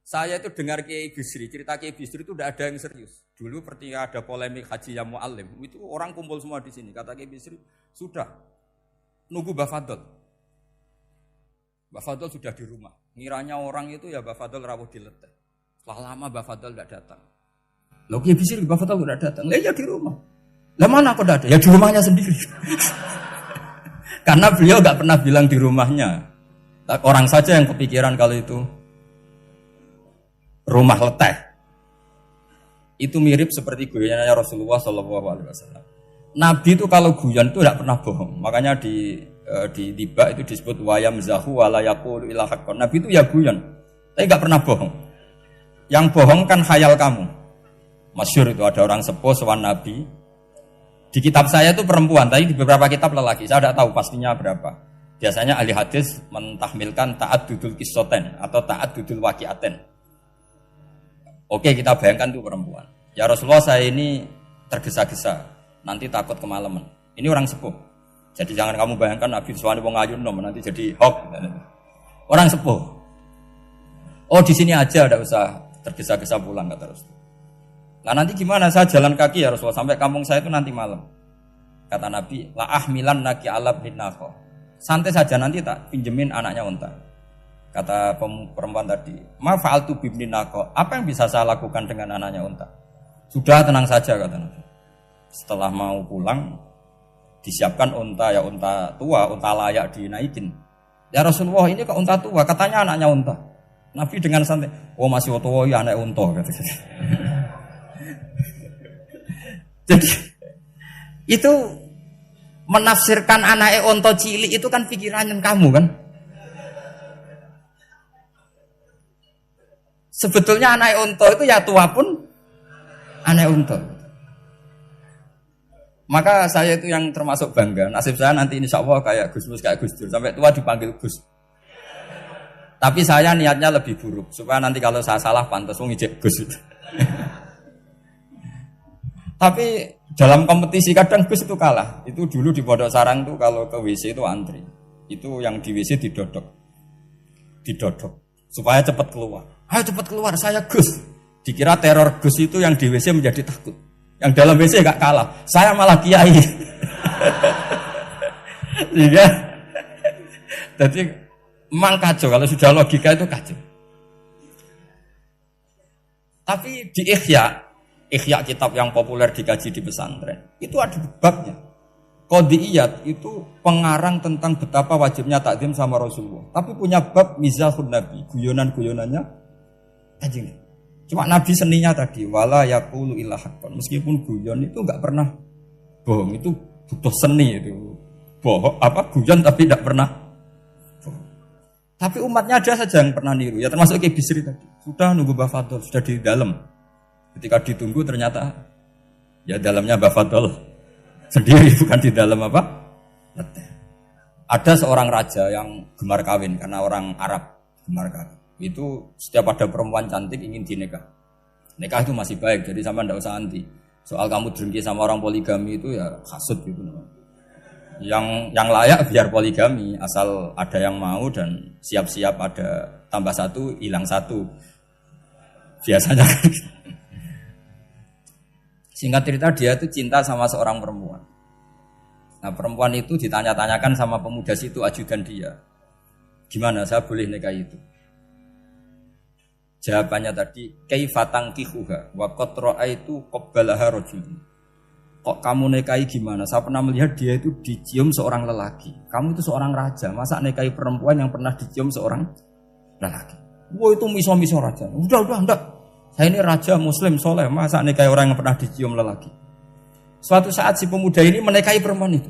Saya itu dengar Kiai Bisri, cerita Kiai Bisri itu tidak ada yang serius. Dulu ketika ada polemik Haji yang Mu'alim, itu orang kumpul semua di sini. Kata Kiai Bisri, sudah, nunggu Mbah Fadl. Mbah Fadl sudah di rumah. Ngiranya orang itu ya Mbah Fadl rawuh dileteh. Setelah lama Mbah Fadl tidak datang. Loh Kiai Bisri, Mbah Fadl tidak datang. Ya di rumah. Lah mana kok tidak ada? Ya di rumahnya sendiri. Karena beliau nggak pernah bilang di rumahnya. Orang saja yang kepikiran kalau itu rumah leteh. Itu mirip seperti guyonannya Rasulullah SAW. Nabi itu kalau guyon itu tidak pernah bohong. Makanya di tiba itu disebut wayam zahu walayakul ilahakon. Nabi itu ya guyon, tapi nggak pernah bohong. Yang bohong kan khayal kamu. Masyhur itu ada orang sepuh sowan Nabi. Di kitab saya itu perempuan, tapi di beberapa kitab lelaki. Saya tidak tahu pastinya berapa. Biasanya ahli hadis mentahmilkan taat dudul kisoten atau taat dudul wakiaten. Oke, kita bayangkan itu perempuan. Ya Rasulullah, saya ini tergesa-gesa, nanti takut kemalaman. Ini orang sepuh. Jadi jangan kamu bayangkan Nabi Suwani wong ayu nom nanti jadi hoax. Orang sepuh. Oh, di sini aja, tidak usah tergesa-gesa pulang kata Rasul. Nah nanti gimana? Saya jalan kaki ya Rasulullah sampai kampung saya itu nanti malam. Kata Nabi, la ahmilan naki alab binako. Santai saja nanti tak pinjemin anaknya unta. Kata perempuan tadi, ma fa'altu bibninako. Apa yang bisa saya lakukan dengan anaknya unta? Sudah tenang saja kata Nabi. Setelah mau pulang, disiapkan unta ya unta tua, unta layak dinaikin. Ya Rasulullah ini kok unta tua? Katanya anaknya unta. Nabi dengan santai, oh masih tua ya anak unta. Jadi itu menafsirkan anaknya unta cilik itu kan pikirannya kamu kan. Sebetulnya anak unta itu ya tua pun anak unta. Maka saya itu yang termasuk bangga. Nasib saya nanti insya Allah kayak Gus Mus, kayak Gus Dur. Sampai tua dipanggil Gus. Tapi saya niatnya lebih buruk. Supaya nanti kalau saya salah pantas ngijek Gus. Tapi dalam kompetisi kadang Gus itu kalah. Itu dulu di Pondok Sarang tuh kalau ke WC itu antri. Itu yang di WC didodok. Supaya cepat keluar. Ayo cepat keluar, saya Gus. Dikira teror Gus itu yang di WC menjadi takut. Yang dalam WC gak kalah. Saya malah kiai. Sehingga jadi memang kacau. Kalau sudah logika itu kacau. Tapi di Ihya kitab yang populer dikaji di pesantren, itu ada babnya. Qadiyat itu pengarang tentang betapa wajibnya takdim sama Rasulullah. Tapi punya bab mizahun Nabi, guyonan-guyonannya anjing. Cuma Nabi seninya tadi wala yaqulu illa haqqan. Meskipun guyon itu enggak pernah bohong, itu butuh seni itu. Bohong guyon tapi tidak pernah bohong. Tapi umatnya ada saja yang pernah niru. Ya termasuk Kiai Bisri tadi. Sudah nunggu Mbah Fadl, sudah di dalam. Ketika ditunggu ternyata ya dalamnya Mbah Fadl sendiri, bukan di dalam apa? Ada seorang raja yang gemar kawin karena orang Arab gemar kawin. Itu setiap ada perempuan cantik ingin dinikah. Nikah itu masih baik, jadi sampai tidak usah anti. Soal kamu dengki sama orang poligami itu ya hasud gitu. Yang layak biar poligami, asal ada yang mau dan siap-siap ada tambah satu, hilang satu. Biasanya. Singkat cerita dia itu cinta sama seorang perempuan. Nah perempuan itu ditanya-tanyakan sama pemuda situ ajudan dia. Gimana saya boleh nikah itu? Jawabannya tadi kaifa tankihuha wa qad ra'aitu qabbalaha rajulun. Kok kamu nikahi gimana? Saya pernah melihat dia itu dicium seorang lelaki. Kamu itu seorang raja, masa nikahi perempuan yang pernah dicium seorang lelaki? Wah itu miso-miso raja. Udah enggak. Saya ini raja muslim soleh, masa nikahi orang yang pernah dicium lelaki? Suatu saat si pemuda ini menikahi perempuan itu.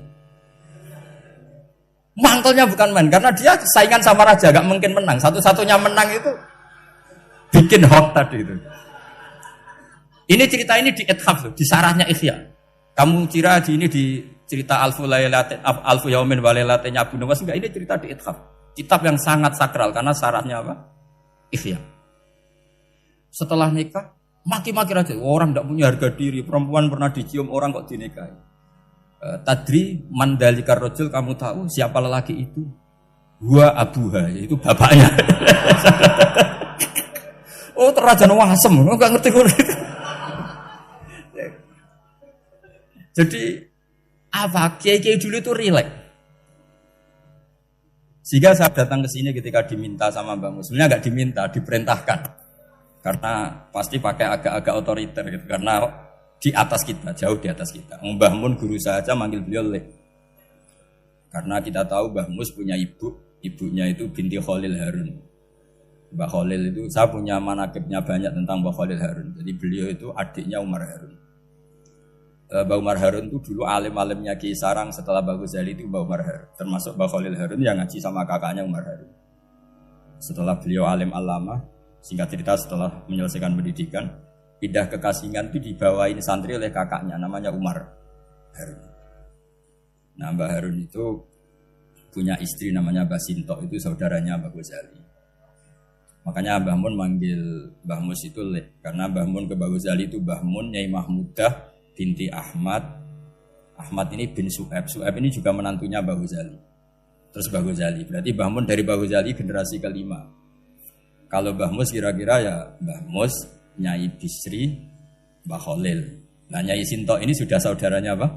Mangkelnya bukan main, karena dia saingan sama raja, gak mungkin menang. Satu-satunya menang itu bikin hoax tadi itu. Ini cerita ini di Ithaf, di sarahnya Ihya. Kamu kira di cerita Alfu Yaumin wa Lailatinnya Abu Nawas, enggak, ini cerita di Ithaf. Kitab yang sangat sakral karena sarahnya apa? Ihya. Setelah nikah, maki-maki raja. Orang tidak punya harga diri. Perempuan pernah dicium orang kok dinikahi. Tadri mandalikar rojul, kamu tahu siapa lelaki itu? Huwa abuha, yaitu bapaknya. Oh terajan wasem, enggak ngerti kok. Jadi apa kiai-kiai dulu itu rileks. Sehingga saya datang ke sini ketika diminta sama Mbak Mus. Sebenarnya enggak diminta, diperintahkan. Karena pasti pakai agak-agak otoriter gitu. Karena di atas kita, jauh di atas kita. Mbah Mun guru saja manggil beliau Leh. Karena kita tahu Mbah Mus punya ibu, ibunya itu binti Khalil Harun. Mbah Khalil itu, saya punya manaqibnya banyak tentang Mbah Khalil Harun. Jadi beliau itu adiknya Umar Harun. Mbah Umar Harun itu dulu alim-alimnya Ki Sarang, setelah Mbah Ghazali itu Mbah Umar Harun. Termasuk Mbah Khalil Harun yang ngaji sama kakaknya Umar Harun. Setelah beliau alim alama, singkat cerita setelah menyelesaikan pendidikan, pindah ke Kasingan itu dibawain santri oleh kakaknya namanya Umar Harun. Nah Mbah Harun itu punya istri namanya Mbah Sinto, itu saudaranya Mbah Ghazali. Makanya Mbah Mun manggil Mbah Mus itu Leh, karena Mbah Mun ke Mbah Ghazali itu Mbah Mun Nyai Mahmudah binti Ahmad. Ahmad ini bin Su'aib. Su'aib ini juga menantunya Mbah Ghazali. Terus Mbah Ghazali, berarti Mbah Mun dari Mbah Ghazali generasi kelima. Kalau Mbah Mus kira-kira ya Mbah Mus, Nyai Bisri, Mbah Khalil. Nah Nyai Sinto ini sudah saudaranya apa?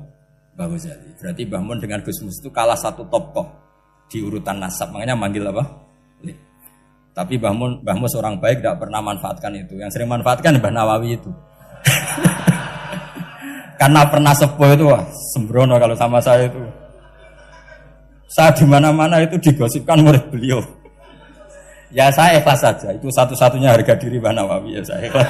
Mbah Ghazali. Berarti Mbah Mun dengan Gus Mus itu kalah satu tokoh di urutan nasab. Makanya manggil apa? Lih. Tapi Mbah Mus orang baik, tidak pernah manfaatkan itu. Yang sering manfaatkan Mbah Nawawi itu. Karena pernah sepuh itu, wah, sembrono kalau sama saya itu. Saya di mana-mana itu digosipkan murid beliau. Ya saya ikhlas saja. Itu satu-satunya harga diri Mbah Nawawi, ya saya ikhlas.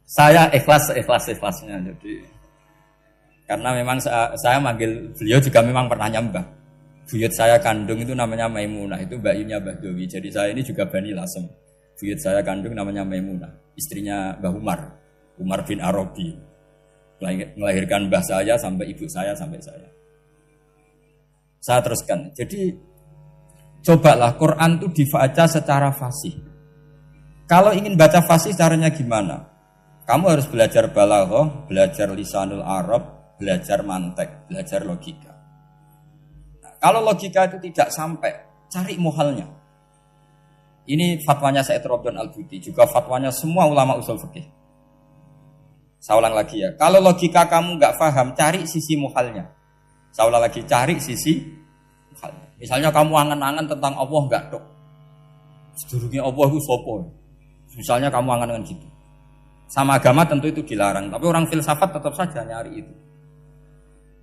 Saya ikhlasnya. Jadi karena memang saya manggil beliau juga memang pernah nyembah. Buyut saya kandung itu namanya Maimunah, itu mbaknya Mbah Dowi. Jadi saya ini juga Bani Lasem. Buyut saya kandung namanya Maimunah, istrinya Mbah Umar bin Arabi. Melahirkan mbah saya sampai ibu saya sampai saya. Saya teruskan. Jadi cobalah Quran itu dibaca secara fasih. Kalau ingin baca fasih caranya gimana? Kamu harus belajar balaghah, belajar lisanul Arab, belajar mantek, belajar logika. Nah, kalau logika itu tidak sampai, cari muhalnya. Ini fatwanya Said Robdan Al-Buti, juga fatwanya semua ulama usul fikih. Saya ulang lagi ya, kalau logika kamu nggak paham, cari sisi muhalnya. Saya ulang lagi, cari sisi muhalnya. Misalnya kamu angan-angan tentang Allah nggak dok, sedurungnya Allah itu sopo. Misalnya kamu angan-angan gitu. Sama agama tentu itu dilarang, tapi orang filsafat tetap saja nyari itu.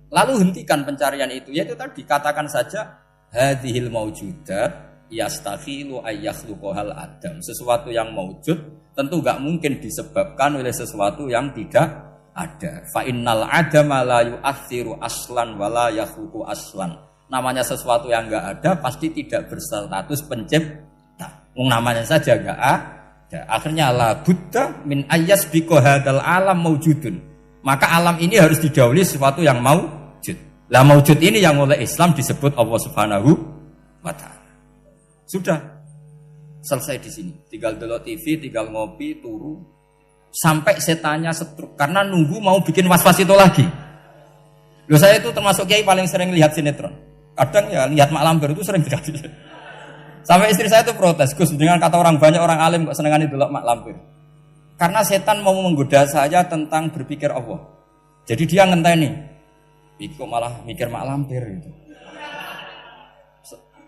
Lalu hentikan pencarian itu, yaitu tadi katakan saja hadhil maujudat yastakhilu ayyakhluqahal adam. Sesuatu yang maujud tentu enggak mungkin disebabkan oleh sesuatu yang tidak ada. Fa innal adama la yu'athiru aslan wa la yakhluqu aslan. Namanya sesuatu yang enggak ada pasti tidak berstatus pencipta. Namanya saja enggak ada. Akhirnya la budda min ayyasbiqu hadzal alam maujudun. Maka alam ini harus didahului sesuatu yang maujud. Lah maujud ini yang oleh Islam disebut Allah Subhanahu wa taala. Sudah selesai di sini. Tinggal delok TV, tinggal ngopi, turu sampai setannya setruk karena nunggu mau bikin was-was itu lagi. Loh saya itu termasuk kiai paling sering lihat sinetron. Kadang ya lihat Mak Lampir itu sering terjadi. Sampai istri saya itu protes, Gus, dengan kata orang banyak orang alim kok senengane delok Mak Lampir. Karena setan mau menggoda saya tentang berpikir Allah. Jadi dia ngenteni. Kok malah mikir Mak Lampir gitu.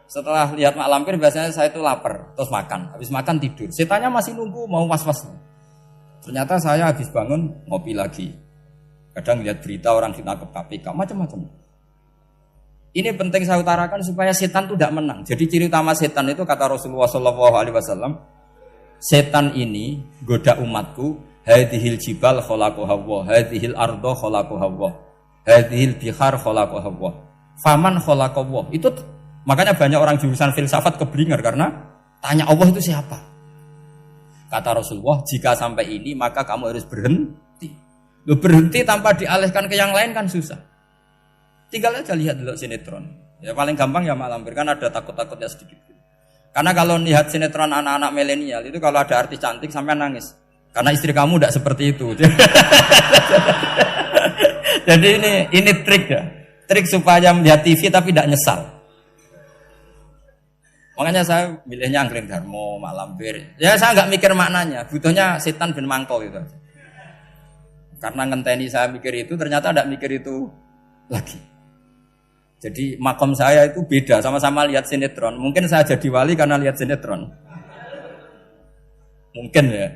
Setelah lihat Mak Lampir biasanya saya itu lapar, terus makan. Habis makan tidur. Setannya masih nunggu mau was-was. Ternyata saya habis bangun ngopi lagi. Kadang lihat berita orang ditangkap KPK, macam-macam. Ini penting saya utarakan supaya setan itu tidak menang. Jadi ciri utama setan itu kata Rasulullah SAW, setan ini goda umatku, hadhil jibal khalaqaha Allah, hadhil ardo khalaqaha Allah, hadhil bihar khalaqaha Allah, faman khalaqaha Allah. Itu makanya banyak orang jurusan filsafat keblinger karena tanya Allah itu siapa. Kata Rasulullah, jika sampai ini maka kamu harus berhenti. Loh, berhenti tanpa dialihkan ke yang lain kan susah. Tinggal aja lihat dulu sinetron. Ya paling gampang ya Mak Lampir, kan ada takut-takutnya sedikit. Karena kalau lihat sinetron anak-anak milenial itu kalau ada artis cantik sampai nangis. Karena istri kamu tidak seperti itu. Jadi ini trik ya. Trik supaya melihat TV tapi tidak nyesal. Makanya saya milihnya Angkring Darmo, Mak Lampir. Ya saya nggak mikir maknanya, butuhnya setan bin mangkol itu aja. Karena ngenteni saya mikir itu, ternyata tidak mikir itu lagi. Jadi makom saya itu beda, sama-sama lihat sinetron. Mungkin saya jadi wali karena lihat sinetron. Mungkin ya.